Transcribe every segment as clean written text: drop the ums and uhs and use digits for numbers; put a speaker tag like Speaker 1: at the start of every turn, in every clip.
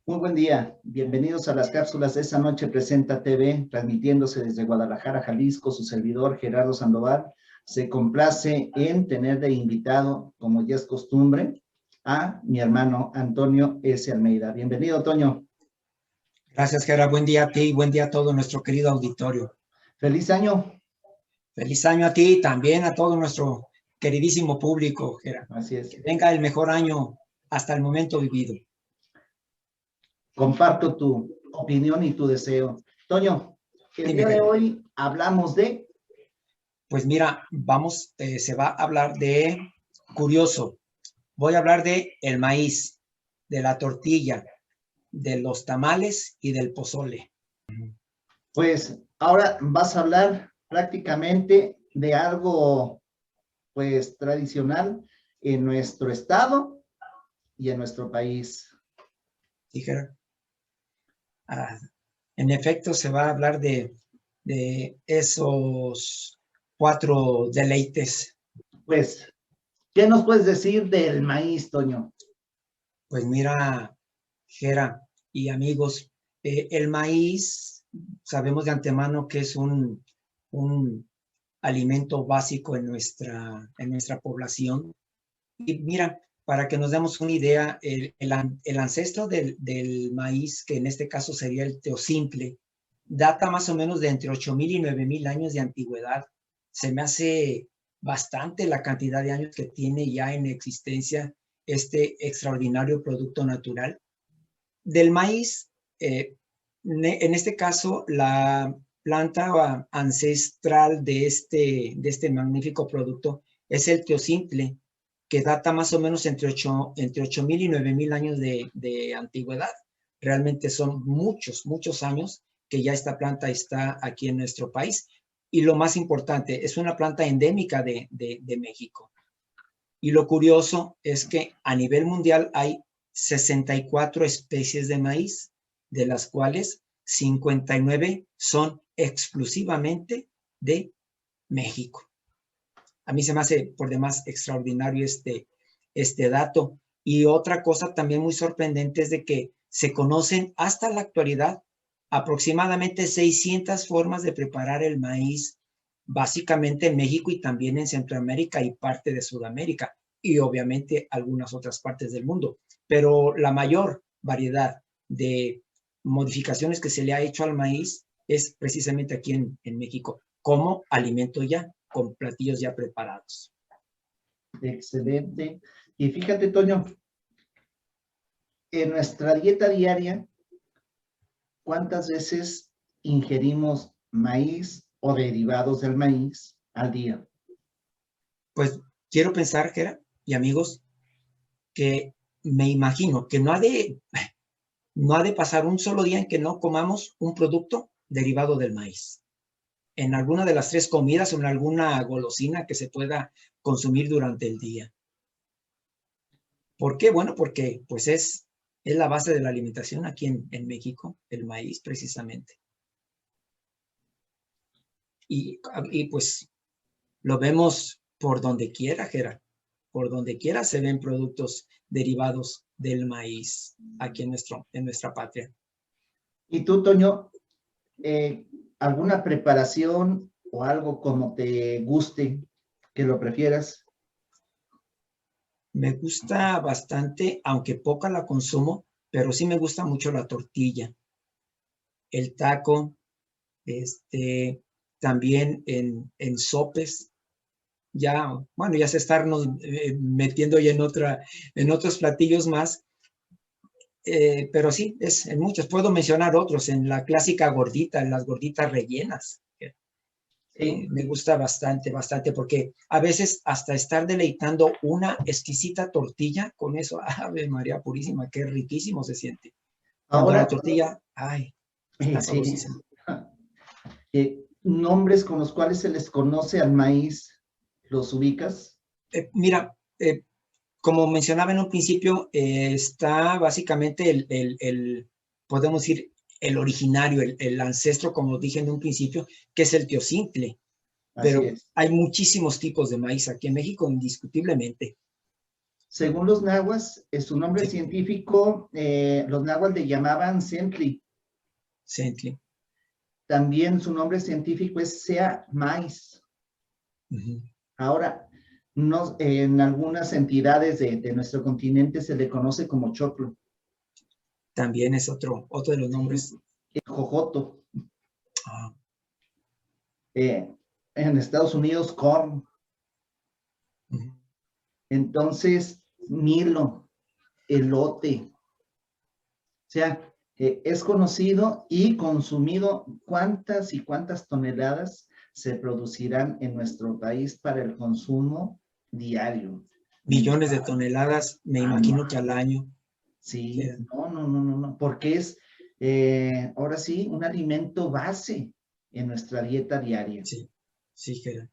Speaker 1: Muy buen día, bienvenidos a las cápsulas de esa noche presenta TV, transmitiéndose desde Guadalajara, Jalisco. Su servidor Gerardo Sandoval se complace en tener de invitado, como ya es costumbre, a mi hermano Antonio S. Almeida. Bienvenido, Toño.
Speaker 2: Gracias, Gera. Buen día a ti y buen día a todo nuestro querido auditorio.
Speaker 1: Feliz año.
Speaker 2: Feliz año a ti y también a todo nuestro queridísimo público, Gera.
Speaker 1: Así es.
Speaker 2: Que venga el mejor año hasta el momento vivido.
Speaker 1: Comparto tu opinión y tu deseo. Toño, el día de hoy hablamos de...
Speaker 2: Pues mira, se va a hablar de, curioso, voy a hablar de el maíz, de la tortilla, de los tamales y del pozole.
Speaker 1: Pues ahora vas a hablar prácticamente de algo, pues, tradicional en nuestro estado y en nuestro país.
Speaker 2: Sí, Gera. En efecto, se va a hablar de esos 4 deleites.
Speaker 1: Pues, ¿qué nos puedes decir del maíz, Toño?
Speaker 2: Pues mira, Gera y amigos, el maíz, sabemos de antemano que es un alimento básico en nuestra población. Y mira, para que nos demos una idea, el ancestro del maíz, que en este caso sería el teosimple, data más o menos de entre 8,000 y 9,000 años de antigüedad. Se me hace bastante la cantidad de años que tiene ya en existencia este extraordinario producto natural. Del maíz, en este caso, la planta ancestral de este magnífico producto es el teosimple, que data más o menos entre 8,000 y 9,000 años de antigüedad. Realmente son muchos, muchos años que ya esta planta está aquí en nuestro país. Y lo más importante, es una planta endémica de México. Y lo curioso es que a nivel mundial hay 64 especies de maíz, de las cuales 59 son exclusivamente de México. A mí se me hace por demás extraordinario este dato. Y otra cosa también muy sorprendente es de que se conocen hasta la actualidad aproximadamente 600 formas de preparar el maíz, básicamente en México y también en Centroamérica y parte de Sudamérica, y obviamente algunas otras partes del mundo. Pero la mayor variedad de modificaciones que se le ha hecho al maíz es precisamente aquí en México, como alimento ya, con platillos ya preparados.
Speaker 1: Excelente. Y fíjate, Toño, en nuestra dieta diaria, ¿cuántas veces ingerimos maíz o derivados del maíz al día?
Speaker 2: Pues quiero pensar, Gera y amigos, que me imagino que no ha de pasar un solo día en que no comamos un producto derivado del maíz. En alguna de las 3 comidas o en alguna golosina que se pueda consumir durante el día. ¿Por qué? Bueno, porque pues es la base de la alimentación aquí en México, el maíz precisamente. Y pues lo vemos por donde quiera, Gera. Por donde quiera se ven productos derivados del maíz aquí en nuestra patria.
Speaker 1: ¿Y tú, Toño, alguna preparación o algo como te guste, que lo prefieras?
Speaker 2: Me gusta bastante, aunque poca la consumo, pero sí me gusta mucho la tortilla, el taco, también en sopes. Ya, bueno, ya se estarnos metiendo ya en otros platillos más, pero sí, es en muchos. Puedo mencionar otros, en la clásica gordita, en las gorditas rellenas.
Speaker 1: Sí.
Speaker 2: Me gusta bastante, bastante, porque a veces hasta estar deleitando una exquisita tortilla, con eso, ¡Ave María Purísima! ¡Qué riquísimo se siente! Cuando la
Speaker 1: Ahora,
Speaker 2: tortilla, ¡ay! Está
Speaker 1: sí,
Speaker 2: sabrosísima.
Speaker 1: nombres con los cuales se les conoce al maíz, ¿los ubicas?
Speaker 2: Mira, como mencionaba en un principio, está básicamente podemos decir, el originario, el ancestro, como dije en un principio, que es el teosimple.
Speaker 1: Así
Speaker 2: Pero
Speaker 1: es.
Speaker 2: hay muchísimos tipos de maíz aquí en México, indiscutiblemente.
Speaker 1: Según los nahuas, su nombre
Speaker 2: Sí,
Speaker 1: científico, los nahuas le llamaban Centli.
Speaker 2: Centli.
Speaker 1: También su nombre científico es sea maíz.
Speaker 2: Ujú.
Speaker 1: Ahora, en algunas entidades de nuestro continente se le conoce como choclo.
Speaker 2: También es otro de los
Speaker 1: Sí,
Speaker 2: nombres.
Speaker 1: jojoto.
Speaker 2: Ah,
Speaker 1: En Estados Unidos, corn.
Speaker 2: ujú.
Speaker 1: Entonces, milo, elote. O sea, es conocido y consumido. ¿Cuántas y cuántas toneladas se producirán en nuestro país para el consumo diario,
Speaker 2: Millones de
Speaker 1: mensual,
Speaker 2: toneladas, me imagino que
Speaker 1: anual?
Speaker 2: al año.
Speaker 1: Sí,
Speaker 2: Que-
Speaker 1: no, no, no, no, no, porque es ahora sí un alimento base en nuestra dieta diaria.
Speaker 2: Sí, sí, Gerard.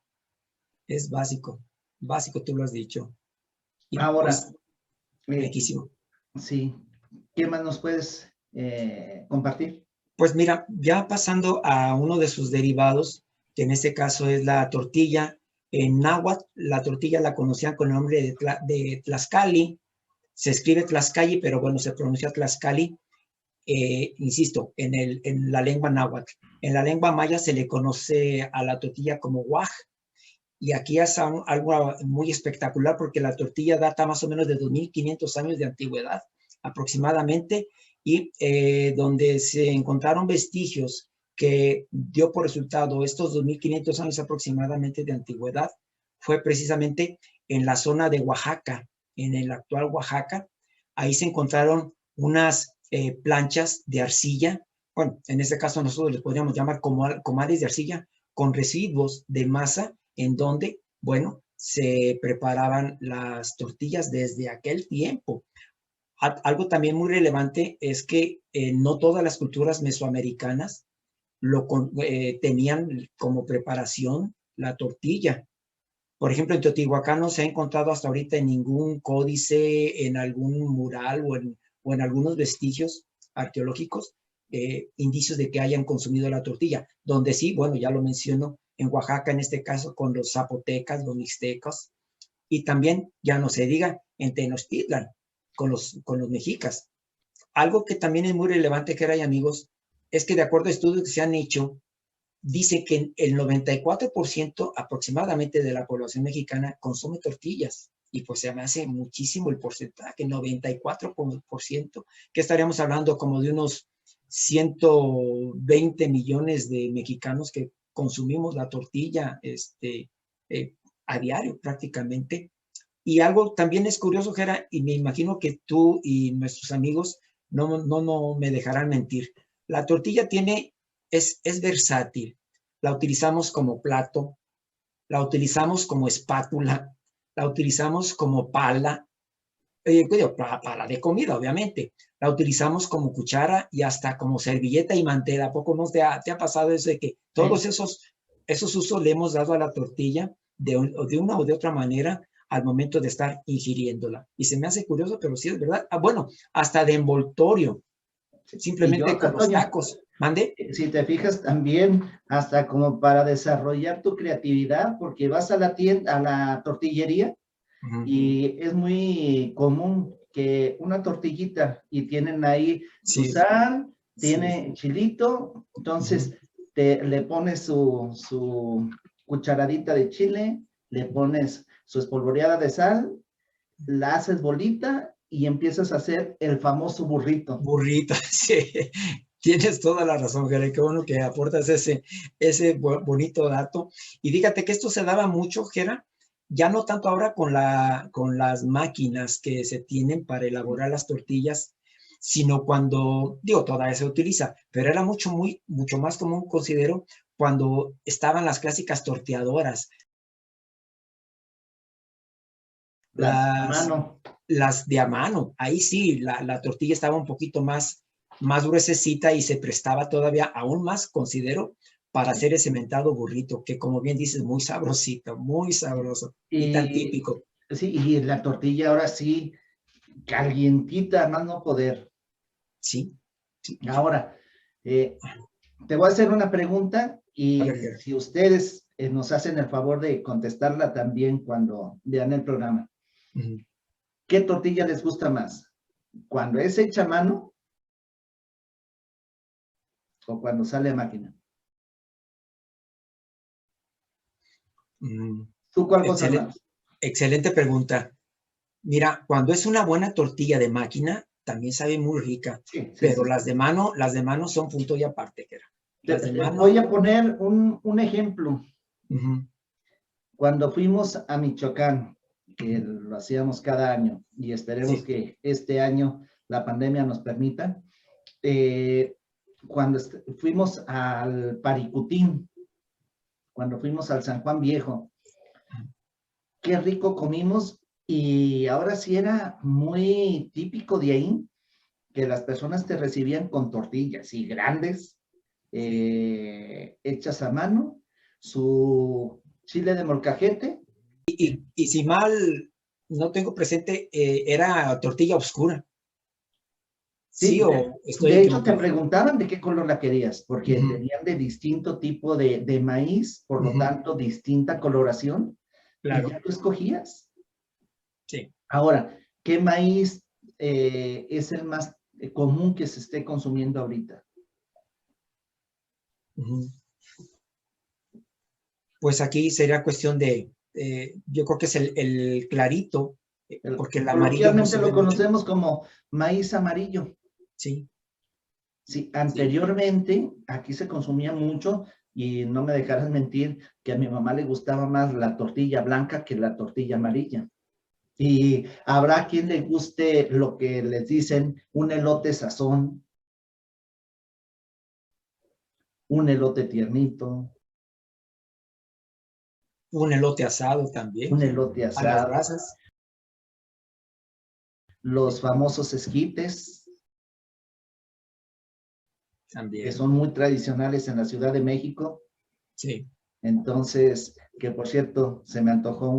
Speaker 2: Es básico, básico, tú lo has dicho. Y
Speaker 1: Ahora,
Speaker 2: pues,
Speaker 1: eh,
Speaker 2: riquísimo.
Speaker 1: sí, ¿qué más nos puedes compartir?
Speaker 2: Pues mira, ya pasando a uno de sus derivados, que en este caso es la tortilla. En náhuatl, la tortilla la conocían con el nombre de Tlaxcali. Se escribe Tlaxcali, pero bueno, se pronuncia Tlaxcali. Insisto, en la lengua náhuatl. En la lengua maya se le conoce a la tortilla como guaj. Y aquí es algo muy espectacular porque la tortilla data más o menos de 2500 años de antigüedad aproximadamente, y donde se encontraron vestigios que dio por resultado estos 2500 años aproximadamente de antigüedad fue precisamente en la zona de Oaxaca, en el actual Oaxaca. Ahí se encontraron unas planchas de arcilla. Bueno, en este caso nosotros les podríamos llamar comares de arcilla con residuos de masa, en donde, bueno, se preparaban las tortillas desde aquel tiempo. Algo también muy relevante es que no todas las culturas mesoamericanas tenían como preparación la tortilla. Por ejemplo, en Teotihuacán no se ha encontrado hasta ahorita en ningún códice, en algún mural o en algunos vestigios arqueológicos, indicios de que hayan consumido la tortilla. Donde sí, bueno, ya lo menciono, en Oaxaca, en este caso, con los zapotecas, los mixtecos, y también, ya no se diga, en Tenochtitlan, con los mexicas. Algo que también es muy relevante, que hay amigos, es que de acuerdo a estudios que se han hecho, dice que el 94% aproximadamente de la población mexicana consume tortillas. Y pues se me hace muchísimo el porcentaje, 94%, que estaríamos hablando como de unos 120 millones de mexicanos que consumimos la tortilla eh, a diario prácticamente. Y algo también es curioso, Gera, y me imagino que tú y nuestros amigos no me dejarán mentir. La tortilla es versátil. La utilizamos como plato, la utilizamos como espátula, la utilizamos como pala, pala de comida, obviamente. La utilizamos como cuchara y hasta como servilleta y mantel. ¿A poco no te ha pasado eso de que todos
Speaker 1: Sí.
Speaker 2: esos usos le hemos dado a la tortilla de una o de otra manera al momento de estar ingiriéndola? Y se me hace curioso, pero sí es verdad. Bueno, hasta de envoltorio,
Speaker 1: Y
Speaker 2: simplemente
Speaker 1: yo,
Speaker 2: con los
Speaker 1: Antonio,
Speaker 2: tacos. ¿Mande?
Speaker 1: si te fijas también, hasta como para desarrollar tu creatividad, porque vas a la tienda, a la tortillería,
Speaker 2: Uh -huh.
Speaker 1: y es muy común que una tortillita y tienen ahí su
Speaker 2: Sí,
Speaker 1: sal,
Speaker 2: sí.
Speaker 1: tiene chilito,
Speaker 2: Uh -huh.
Speaker 1: entonces le pones su cucharadita de chile, le pones su espolvoreada de sal, la haces bolita y empiezas a hacer el famoso burrito.
Speaker 2: Burrito, sí. Tienes toda la razón, Jere. Qué bueno que aportas ese bonito dato. Y fíjate que esto se daba mucho, Jera, ya no tanto ahora con las máquinas que se tienen para elaborar las tortillas, sino cuando, digo, todavía se utiliza, pero era mucho más común, considero, cuando estaban las clásicas torteadoras,
Speaker 1: Las a
Speaker 2: las,
Speaker 1: mano.
Speaker 2: las de a mano. Ahí sí, la tortilla estaba un poquito más gruesecita y se prestaba todavía aún más, considero, para hacer ese mentado burrito, que como bien dices, muy sabrosito, muy sabroso y tan
Speaker 1: Y
Speaker 2: típico.
Speaker 1: sí, y la tortilla ahora sí, calientita, más no poder.
Speaker 2: Sí, sí.
Speaker 1: Ahora, eh, te voy a hacer una pregunta
Speaker 2: A
Speaker 1: y
Speaker 2: ver, Gerard.
Speaker 1: si ustedes nos hacen el favor de contestarla también cuando vean el programa.
Speaker 2: Uh -huh.
Speaker 1: ¿Qué tortilla les gusta más? ¿Cuando es hecha a mano o cuando sale a máquina? ¿Tú cuál gustas más?
Speaker 2: Excelente pregunta. Mira, cuando es una buena tortilla de máquina, también sabe muy rica,
Speaker 1: Sí,
Speaker 2: pero
Speaker 1: sí.
Speaker 2: las de mano son punto y aparte, Gera. Las de mano.
Speaker 1: Voy a poner un ejemplo.
Speaker 2: Uh-huh.
Speaker 1: Cuando fuimos a Michoacán, que lo hacíamos cada año, y esperemos que este año la pandemia nos permita, cuando fuimos al Paricutín, cuando fuimos al San Juan Viejo, qué rico comimos, y ahora sí era muy típico de ahí, que las personas te recibían con tortillas, y grandes, hechas a mano, su chile de molcajete.
Speaker 2: Y si mal no tengo presente, era tortilla oscura.
Speaker 1: Sí,
Speaker 2: o estoy
Speaker 1: de hecho te
Speaker 2: equivocado.
Speaker 1: preguntaban de qué color la querías, porque tenían de distinto tipo de maíz, por lo tanto, distinta coloración, y ya tú escogías.
Speaker 2: Sí.
Speaker 1: Ahora, ¿qué maíz es el más común que se esté consumiendo ahorita?
Speaker 2: Pues aquí sería cuestión de, yo creo que es el clarito, porque el amarillo no
Speaker 1: Coloquialmente
Speaker 2: se
Speaker 1: lo
Speaker 2: ve mucho.
Speaker 1: conocemos como maíz amarillo.
Speaker 2: Sí.
Speaker 1: Sí, anteriormente aquí se consumía mucho, y no me dejarás mentir que a mi mamá le gustaba más la tortilla blanca que la tortilla amarilla. Y habrá quien le guste lo que les dicen un elote sazón, un elote tiernito,
Speaker 2: Un elote asado también,
Speaker 1: un elote
Speaker 2: a las
Speaker 1: asado,
Speaker 2: brasas.
Speaker 1: los famosos esquites, que
Speaker 2: También.
Speaker 1: son muy tradicionales en la Ciudad de México.
Speaker 2: Sí.
Speaker 1: Entonces, que por cierto, se me antojó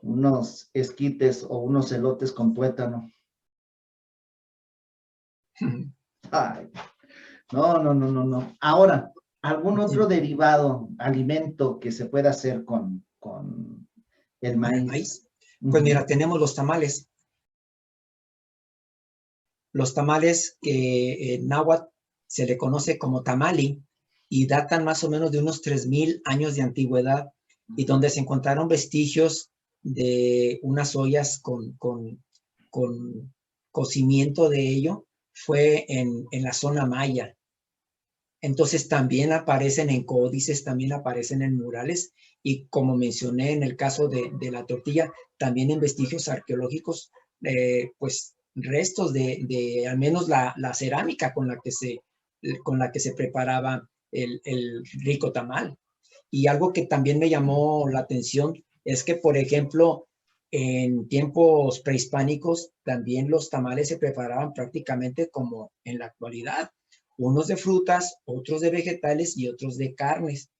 Speaker 1: unos esquites o unos elotes con tuétano. Ay, no. Ahora, ¿algún otro derivado, alimento que se pueda hacer con el
Speaker 2: ¿Con el
Speaker 1: maíz?
Speaker 2: maíz? Pues mira, tenemos los tamales. Los tamales que en náhuatl se le conoce como tamali y datan más o menos de unos 3000 años de antigüedad, y donde se encontraron vestigios de unas ollas con cocimiento de ello fue en la zona maya. Entonces también aparecen en códices, también aparecen en murales, y como mencioné en el caso de la tortilla, también en vestigios arqueológicos, pues restos de al menos la cerámica con la que se preparaba el rico tamal. Y algo que también me llamó la atención es que, por ejemplo, en tiempos prehispánicos también los tamales se preparaban prácticamente como en la actualidad, unos de frutas, otros de vegetales y otros de carnes.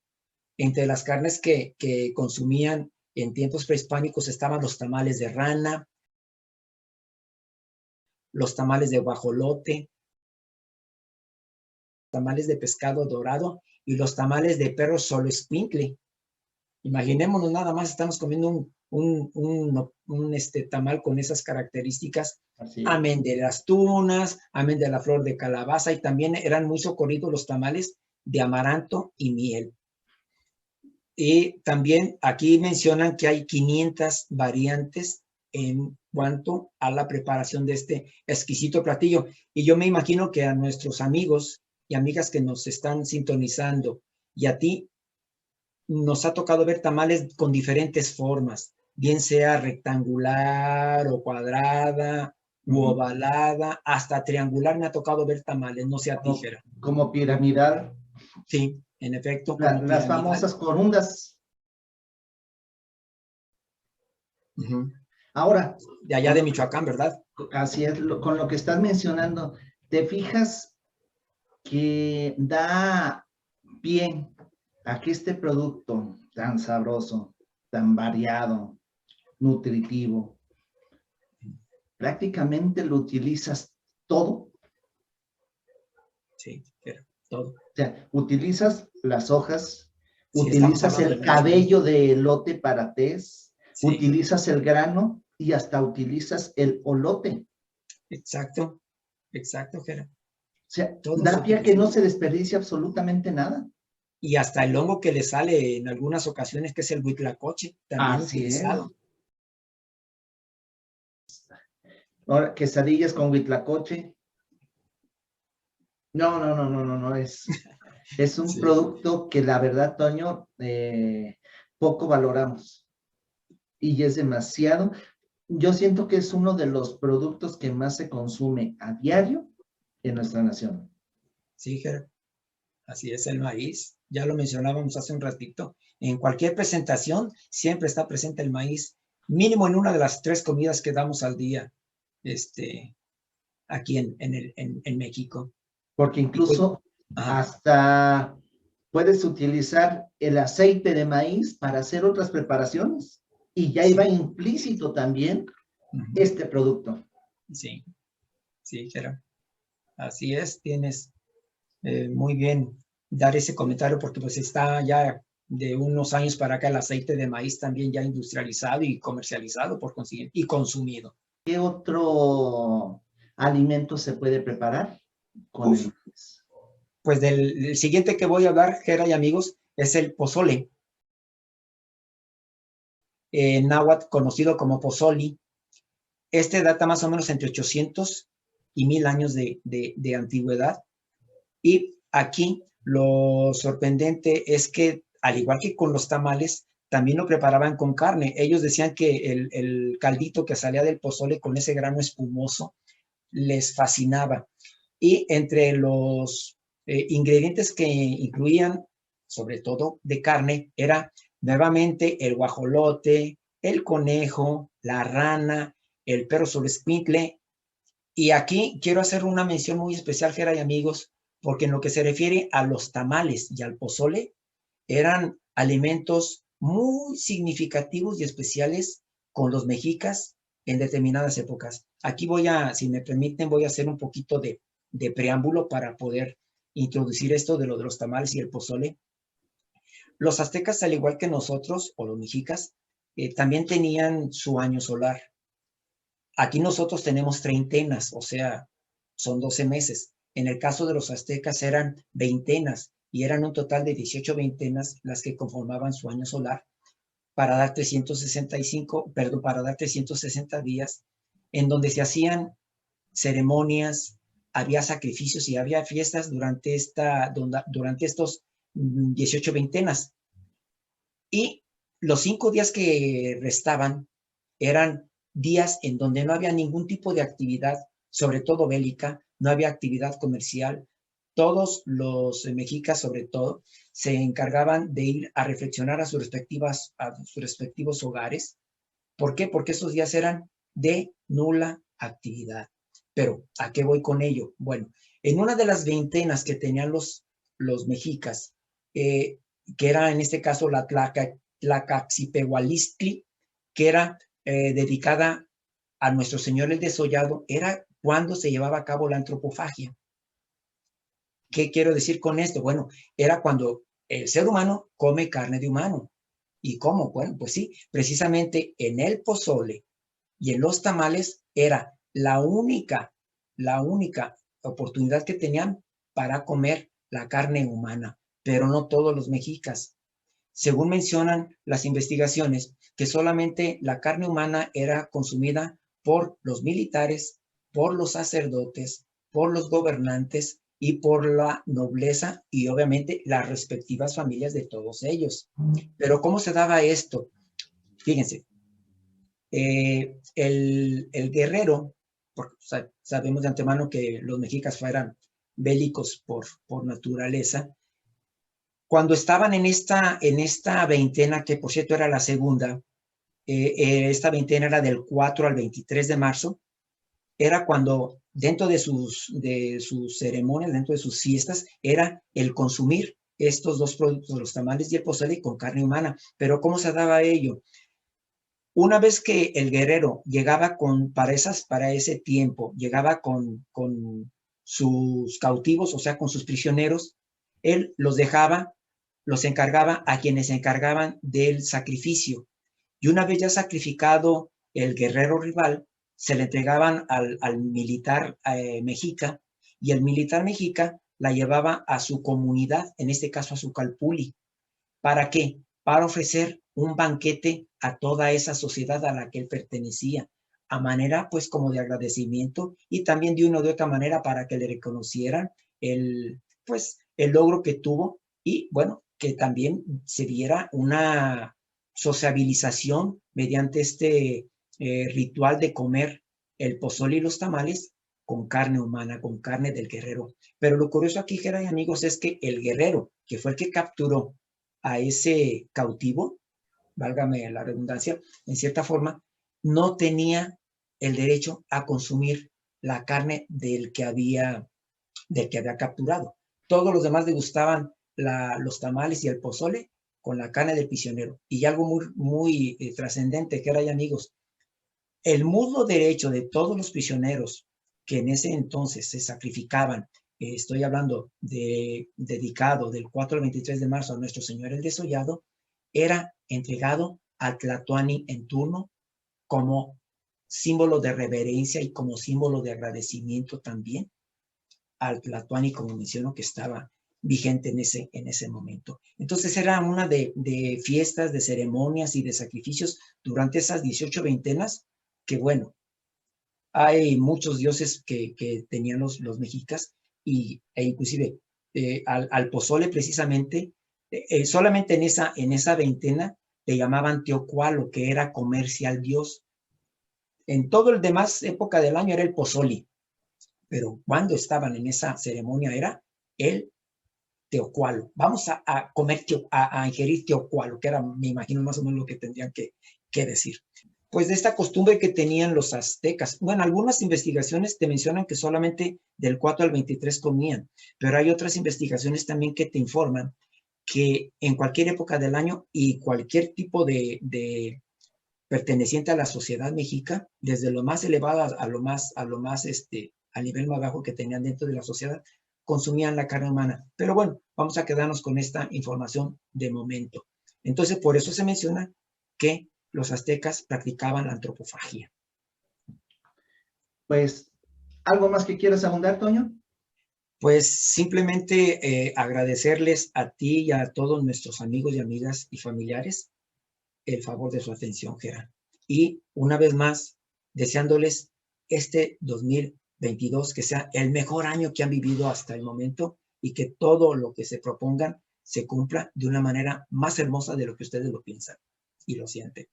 Speaker 2: Entre las carnes que consumían en tiempos prehispánicos estaban los tamales de rana, los tamales de guajolote, tamales de pescado dorado y los tamales de perro xoloitzcuintle. Imaginémonos nada más, estamos comiendo un tamal con esas características, amén de las tunas, amén de la flor de calabaza, y también eran muy socorridos los tamales de amaranto y miel. Y también aquí mencionan que hay 500 variantes en cuanto a la preparación de este exquisito platillo. Y yo me imagino que a nuestros amigos y amigas que nos están sintonizando y a ti, nos ha tocado ver tamales con diferentes formas, bien sea rectangular o cuadrada u ovalada, hasta triangular me ha tocado ver tamales, no sea tijera.
Speaker 1: Como piramidal.
Speaker 2: Sí, en efecto, como
Speaker 1: Las
Speaker 2: piramidal.
Speaker 1: famosas corundas. Ahora.
Speaker 2: De allá de Michoacán, ¿verdad?
Speaker 1: Así es, con lo que estás mencionando, ¿te fijas que da pie a que este producto tan sabroso, tan variado, nutritivo, prácticamente lo utilizas todo?
Speaker 2: Sí, todo.
Speaker 1: O sea, utilizas las hojas,
Speaker 2: Sí, estamos
Speaker 1: utilizas
Speaker 2: hablando
Speaker 1: el cabello de elote para tés, utilizas el grano y hasta utilizas el olote.
Speaker 2: Exacto, exacto, Jera.
Speaker 1: O sea,
Speaker 2: Todos
Speaker 1: da pie a que no
Speaker 2: utilizamos.
Speaker 1: se desperdicie absolutamente nada.
Speaker 2: Y hasta el hongo que le sale en algunas ocasiones, que es el huitlacoche, también
Speaker 1: Así es.
Speaker 2: utilizado.
Speaker 1: Ahora, quesadillas con huitlacoche. No, no, no, no, no, no, es un
Speaker 2: Sí,
Speaker 1: producto que la verdad, Toño, poco valoramos. Y es demasiado. Yo siento que es uno de los productos que más se consume a diario en nuestra nación.
Speaker 2: sí, Jera. Así es el maíz. Ya lo mencionábamos hace un ratito. En cualquier presentación siempre está presente el maíz, mínimo en una de las 3 comidas que damos al día, aquí en México.
Speaker 1: Porque
Speaker 2: Y pues,
Speaker 1: incluso
Speaker 2: ajá,
Speaker 1: hasta puedes utilizar el aceite de maíz para hacer otras preparaciones. Y ya iba
Speaker 2: sí,
Speaker 1: implícito también
Speaker 2: uh-huh,
Speaker 1: este producto.
Speaker 2: sí, sí, Jera. Así es, tienes muy bien dar ese comentario porque pues está ya de unos años para acá el aceite de maíz también ya industrializado y comercializado por consiguiente y consumido.
Speaker 1: ¿Qué otro alimento se puede preparar con el
Speaker 2: Uf,
Speaker 1: maíz?
Speaker 2: pues del siguiente que voy a hablar, Jera y amigos, es el pozole. Náhuatl conocido como pozoli. Este data más o menos entre 800 y 1000 años de antigüedad. Y aquí lo sorprendente es que, al igual que con los tamales, también lo preparaban con carne. Ellos decían que el caldito que salía del pozole con ese grano espumoso les fascinaba. Y entre los ingredientes que incluían, sobre todo de carne, era nuevamente el guajolote, el conejo, la rana, el perro solescuincle. Y aquí quiero hacer una mención muy especial, Jera y amigos, porque en lo que se refiere a los tamales y al pozole, eran alimentos muy significativos y especiales con los mexicas en determinadas épocas. Aquí voy a, si me permiten, voy a hacer un poquito de preámbulo para poder introducir esto de lo de los tamales y el pozole. Los aztecas, al igual que nosotros, o los mexicas, también tenían su año solar. Aquí nosotros tenemos treintenas, o sea, son 12 meses. En el caso de los aztecas eran veintenas y eran un total de 18 veintenas las que conformaban su año solar para dar 365, perdón, para dar 360 días en donde se hacían ceremonias, había sacrificios y había fiestas durante estos 18 veintenas. Y los 5 días que restaban eran días en donde no había ningún tipo de actividad, sobre todo bélica, no había actividad comercial. Todos los mexicas, sobre todo, se encargaban de ir a reflexionar a sus respectivos hogares. ¿Por qué? Porque esos días eran de nula actividad. Pero, ¿a qué voy con ello? Bueno, en una de las veintenas que tenían los mexicas, eh, que era en este caso la Tlacaxipehualistli, que era dedicada a nuestro Señor el Desollado, era cuando se llevaba a cabo la antropofagia. ¿Qué quiero decir con esto? Bueno, era cuando el ser humano come carne de humano. ¿Y cómo? Bueno, pues sí, precisamente en el pozole y en los tamales era la única oportunidad que tenían para comer la carne humana, pero no todos los mexicas. Según mencionan las investigaciones, que solamente la carne humana era consumida por los militares, por los sacerdotes, por los gobernantes y por la nobleza y obviamente las respectivas familias de todos ellos. Pero ¿cómo se daba esto? Fíjense, el guerrero, porque sabemos de antemano que los mexicas fueran bélicos por naturaleza, cuando estaban en esta veintena, que por cierto era la segunda, esta veintena era del 4 al 23 de marzo, era cuando dentro de sus ceremonias, dentro de sus fiestas, era el consumir estos dos productos, los tamales y el pozole con carne humana. Pero ¿cómo se daba ello? Una vez que el guerrero llegaba para ese tiempo, llegaba con sus cautivos, o sea, con sus prisioneros, él los dejaba, los encargaba a quienes se encargaban del sacrificio. Y una vez ya sacrificado el guerrero rival, se le entregaban al militar mexica, y el militar mexica la llevaba a su comunidad, en este caso a su calpuli. ¿Para qué? Para ofrecer un banquete a toda esa sociedad a la que él pertenecía, a manera pues como de agradecimiento, y también de una u otra manera para que le reconocieran el logro que tuvo, y bueno, que también se diera una sociabilización mediante este ritual de comer el pozole y los tamales con carne humana, con carne del guerrero. Pero lo curioso aquí, Geray, amigos, es que el guerrero, que fue el que capturó a ese cautivo, válgame la redundancia, en cierta forma, no tenía el derecho a consumir la carne del que había capturado. Todos los demás degustaban los tamales y el pozole con la carne del prisionero. Y algo muy trascendente, que era, amigos, el muslo derecho de todos los prisioneros que en ese entonces se sacrificaban, estoy hablando dedicado del 4 al 23 de marzo a Nuestro Señor el Desollado, era entregado al Tlatoani en turno como símbolo de reverencia y como símbolo de agradecimiento también al Tlatoani, como menciono, que estaba vigente en ese momento. Entonces era una de fiestas, de ceremonias y de sacrificios durante esas 18 veintenas, que bueno, hay muchos dioses que tenían los mexicas, e inclusive al pozole precisamente, solamente en esa veintena le llamaban Teocualo, que era comercial dios. En todo el demás época del año era el pozole, pero cuando estaban en esa ceremonia era el Teocualo. Vamos a comer, a ingerir Teocualo, que era, me imagino, más o menos lo que tendrían que decir. Pues de esta costumbre que tenían los aztecas. Bueno, algunas investigaciones te mencionan que solamente del 4 al 23 comían, pero hay otras investigaciones también que te informan que en cualquier época del año y cualquier tipo de perteneciente a la sociedad mexica, desde lo más elevado a lo más al nivel más bajo que tenían dentro de la sociedad, consumían la carne humana. Pero bueno, vamos a quedarnos con esta información de momento. Entonces, por eso se menciona que los aztecas practicaban la antropofagia.
Speaker 1: Pues, ¿algo más que quieras abundar, Toño?
Speaker 2: Pues simplemente agradecerles a ti y a todos nuestros amigos y amigas y familiares el favor de su atención, Gerard. Y una vez más, deseándoles este 2022 que sea el mejor año que han vivido hasta el momento, y que todo lo que se propongan se cumpla de una manera más hermosa de lo que ustedes lo piensan y lo sienten.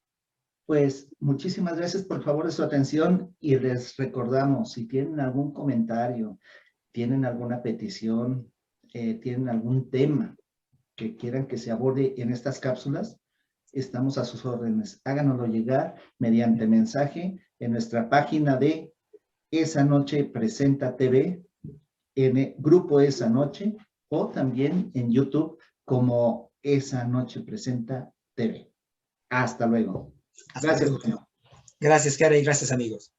Speaker 1: Pues muchísimas gracias por favor de su atención, y les recordamos, si tienen algún comentario, tienen alguna petición, tienen algún tema que quieran que se aborde en estas cápsulas, estamos a sus órdenes. Háganoslo llegar mediante mensaje en nuestra página de Esa Noche Presenta TV, en el grupo Esa Noche, o también en YouTube como Esa Noche Presenta TV. Hasta luego.
Speaker 2: Hasta
Speaker 1: Gracias,
Speaker 2: luego.
Speaker 1: Toño.
Speaker 2: Gracias, Kara, y gracias, amigos.